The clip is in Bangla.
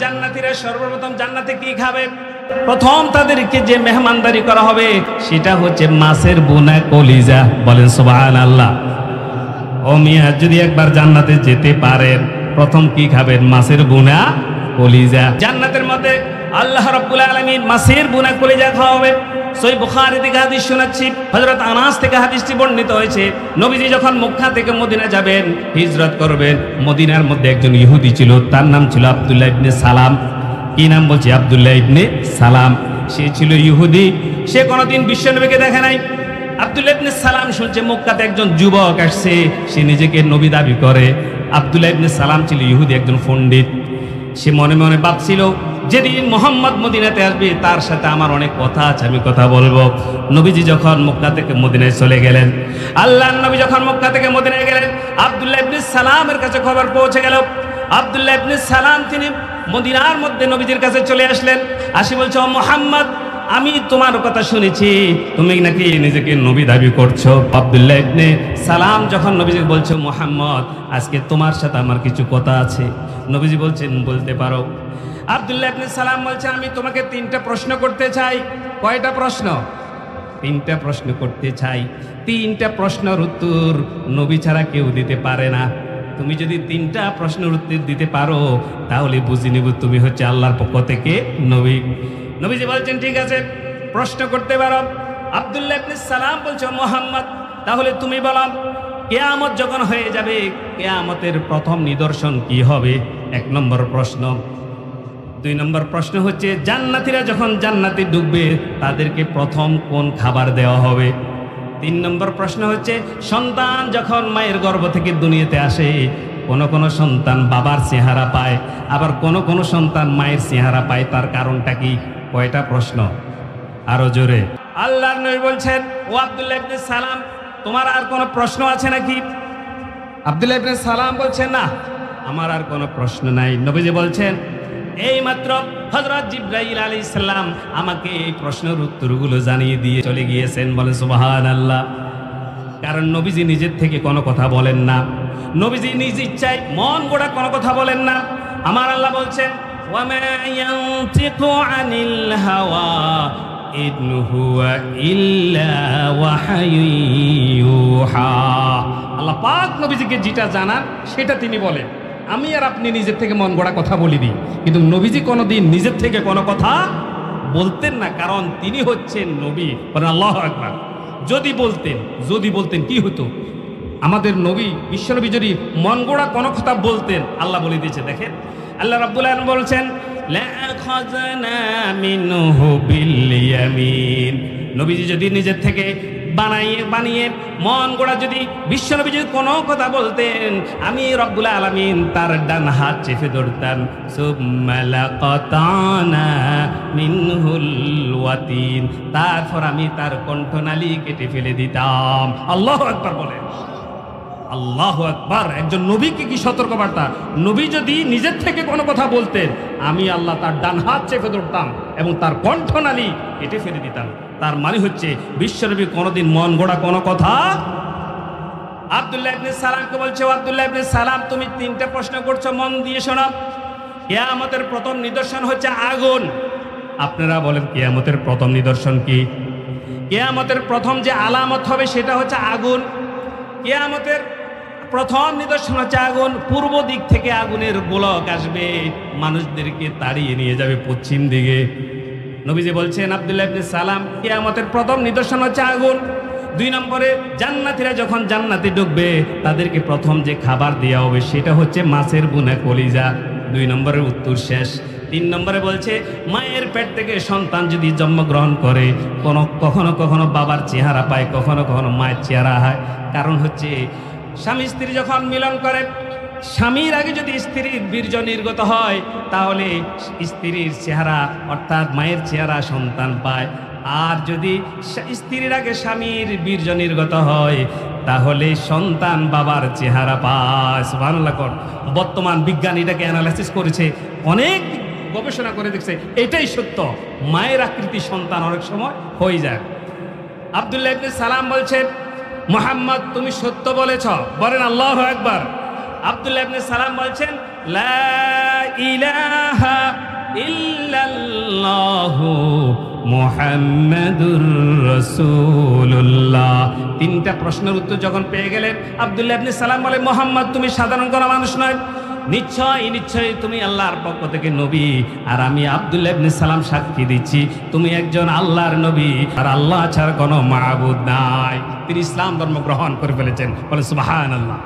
জান্নাতীরা সর্বপ্রথম জান্নাতে কি খাবে? প্রথম তাদেরকে যে মেহমানদারি করা হবে সেটা হচ্ছে মাছের বোনা কলিজা। বলেন সুবহানাল্লাহ। ও মিয়া, যদি একবার জান্নাতে যেতে পারেন প্রথম কি খাবেন? মাছের বোনা কলিজা। জান্নাতের মধ্যে আল্লাহ রাব্বুল আলামিন মাছের বোনা কলিজা খাওয়াবে। সহিহ বুখারী থেকে হাদিস শোনাচ্ছি, হযরত আনাস থেকে হাদিসটি বর্ণিত হয়েছে। নবীজি যখন মক্কা থেকে মদিনা যাবেন, হিজরত করবেন, মদিনার মধ্যে একজন ইহুদি ছিল, তার নাম ছিল আব্দুল্লাহ ইবনে সালাম। কি নাম বলছি? আব্দুল্লাহ ইবনে সালাম। সে ছিল ইহুদি, সে কোনোদিন বিশ্বনবীকে দেখে নাই। আব্দুল্লাহ ইবনে সালাম শুনছে মক্কাতে একজন যুবক আসছে, সে নিজেকে নবী দাবি করে। আব্দুল্লাহ ইবনে সালাম ছিল ইহুদি, একজন পণ্ডিত। সে মনে মনে ভাবছিল যেদিন মুহাম্মদ মদিনাতে আসবে তার সাথে আমার অনেক কথা আছে, আমি কথা বলবো। নবীজি যখন মক্কা থেকে মদিনায় চলে গেলেন, আল্লাহর নবী যখন মক্কা থেকে মদিনায় গেলেন, আব্দুল্লাহ ইবনে সালামের কাছে খবর পৌঁছে গেল। আব্দুল্লাহ ইবনে সালাম তিনি মদিনার মধ্যে নবীজির কাছে চলে আসলেন। আসি বলছে, ও মুহাম্মদ, আমি তোমার কথা শুনেছি, তুমি নাকি নিজেকে নবী দাবি করছো। আব্দুল্লাহ ইবনে সালাম যখন নবীজি বলছে, মুহাম্মদ, আজকে তোমার সাথে আমার কিছু কথা আছে। নবীজি বলছেন, বলতে পারো। আব্দুল্লাহ ইবনে সালাম বলছে, আমি তোমাকে 3টা প্রশ্ন করতে চাই। কয়টা প্রশ্ন? 3টা প্রশ্ন করতে চাই। 3টা প্রশ্নের উত্তর নবী ছাড়া কেউ দিতে পারে না। তুমি যদি 3টা প্রশ্নের উত্তর দিতে পারো তাহলে বুঝে নিব তুমি হচ্ছে আল্লাহর পক্ষ থেকে নবী। নবীজি বলছেন, ঠিক আছে, প্রশ্ন করতে পারো। আব্দুল্লাহ ইবনে সালাম বলছে, মুহাম্মদ, তাহলে তুমি বলো, কিয়ামত যখন হয়ে যাবে কিয়ামতের প্রথম নিদর্শন কি হবে? 1 নম্বর প্রশ্ন। 2 নম্বর প্রশ্ন হচ্ছে, জান্নাতীরা যখন জান্নাতে ঢুকবে তাদেরকে প্রথম কোন খাবার দেওয়া হবে? 3 নম্বর প্রশ্ন হচ্ছে, সন্তান যখন মায়ের গর্ভ থেকে দুনিয়াতে আসে, কোন কোন সন্তান বাবার চেহারা পায়, আবার কোন কোন সন্তান মায়ের চেহারা পায়, তার কারণটা কি? কয়টা প্রশ্ন? আরো জোরে। আল্লাহর নবী বলছেন, ও আব্দুল্লাহ ইবনে সালাম, তোমার আর কোনো প্রশ্ন আছে নাকি? আব্দুল্লাহ ইবনে সালাম বলছেন, না, আমার আর কোনো প্রশ্ন নাই। নবীজি বলছেন, এই মাত্র হযরত জিবরাইল আলাইহিস সালাম আমাকে এই প্রশ্নের উত্তরগুলো জানিয়ে দিয়ে চলে গিয়েছেন। বলে সুবহানাল্লাহ। কারণ নবীজি নিজের থেকে কোনো কথা বলেন না, নবীজি নিজ ইচ্ছায় মন গড়া কোনো কথা বলেন না। আমার আল্লাহ বলছেন, ওয়া মা ইয়ানতিকু আনিল হাওয়া ইন হুয়া ইল্লা ওয়াহয়ুন ইউহা। আল্লাহ পাক নবীজিকে যেটা জানান সেটা তিনি বলেন। আমি আর আপনি নিজের থেকে মন গড়া কথা বলি দিই, কিন্তু নবীজি কোনোদিন নিজের থেকে কোনো কথা বলতেন না, কারণ তিনি হচ্ছেন নবী। আল্লাহু আকবার। যদি বলতেন কি হতো? আমাদের নবী বিশ্বনবী যদি মন গড়া কোনো কথা বলতেন, আল্লাহ বলে দিয়েছে, দেখেন আল্লাহ রাব্বুল আলামিন বলছেন, লাখাযনা মিনহু বিল ইয়ামিন। নবীজি যদি নিজের থেকে বানিয়ে মন গড়া যদি বিশ্বনবী যদি কোনো কথা বলতেন, আমি রব্বুল আলামিন তার ডান হাত চেপে ধরতাম। সুম্মা লাকাতানা মিনহুল ওয়াতিন, তারপর আমি তার কণ্ঠনালী কেটে ফেলে দিতাম। আল্লাহু আকবার বলেন। আল্লাহু আকবার। একজন নবীকে কি সতর্কবার্তা! নবী যদি নিজের থেকে কোনো কথা বলতেন, আমি আল্লাহ তার ডান হাত চেপে ধরতাম এবং তার কণ্ঠনালী কেটে ফেলে দিতাম। তার মানে হচ্ছে বিশ্বনবী কোনোদিন মন গড়া কোনো কথা। আব্দুল্লাহ ইবনে সালামকে বলছে, আব্দুল্লাহ ইবনে সালাম, তুমি 3টা প্রশ্ন করছো, মন দিয়ে শোনো। কিয়ামতের প্রথম নিদর্শন হচ্ছে আগুন। আপনারা বলেন, কিয়ামতের প্রথম নিদর্শন কি? কিয়ামতের প্রথম যে আলামত হবে সেটা হচ্ছে আগুন। কিয়ামতের প্রথম নিদর্শন হচ্ছে আগুন। পূর্ব দিক থেকে আগুনের গোলক আসবে, মানুষদেরকে তাড়িয়ে নিয়ে যাবে পশ্চিম দিকে। নবীজি বলছেন, আব্দুল্লাহ ইবনে সালাম, কিয়ামতের প্রথম নিদর্শন হচ্ছে আগুন। 2 নম্বরে, জান্নাতীরা যখন জান্নাতে ঢুকবে তাদেরকে প্রথম যে খাবার দেওয়া হবে সেটা হচ্ছে মাছের বোনা কলিজা। 2 নম্বরের উত্তর শেষ। 3 নম্বরে বলছে, মায়ের পেট থেকে সন্তান যদি জন্মগ্রহণ করে, কখনো কখনো বাবার চেহারা পায়, কখনো কখনো মায়ের চেহারা হয়। কারণ হচ্ছে স্বামী স্ত্রী যখন মিলন করে, স্বামীর আগে যদি স্ত্রীর বীর্য নির্গত হয় তাহলে স্ত্রীর চেহারা অর্থাৎ মায়ের চেহারা সন্তান পায়। আর যদি স্ত্রীর আগে স্বামীর বীর্য নির্গত হয় তাহলে সন্তান বাবার চেহারা পায়। সুবহানাল্লাহ। বর্তমান বিজ্ঞান এটাকে অ্যানালাইসিস করেছে, অনেক গবেষণা করে দেখছে এটাই সত্য, মায়ের আকৃতি সন্তান অনেক সময় হয়ে যায়। আব্দুল্লাহ ইবনে সালাম বলছে, মুহাম্মদ, তুমি সত্য বলেছ। বলেন আল্লাহু আকবার। আব্দুল্লাহ ইবনে সালাম বলছেন, লা ইলাহা ইল্লাল্লাহু মুহাম্মাদুর রাসূলুল্লাহ। তিনটা প্রশ্নের উত্তর যখন পেয়ে গেলেন, আব্দুল্লাহ ইবনে সালাম বলে, মুহাম্মদ তুমি সাধারণ কোনো মানুষ নয়, নিশ্চয়ই তুমি আল্লাহর পক্ষ থেকে নবী, আর আমি আব্দুল্লাহ ইবনে সালাম সাক্ষী দিচ্ছি তুমি একজন আল্লাহর নবী, আর আল্লাহ ছাড়া কোনো মাবুদ নাই। তিনি ইসলাম ধর্ম গ্রহণ করে ফেলেছেন। বলে সুবহানাল্লাহ।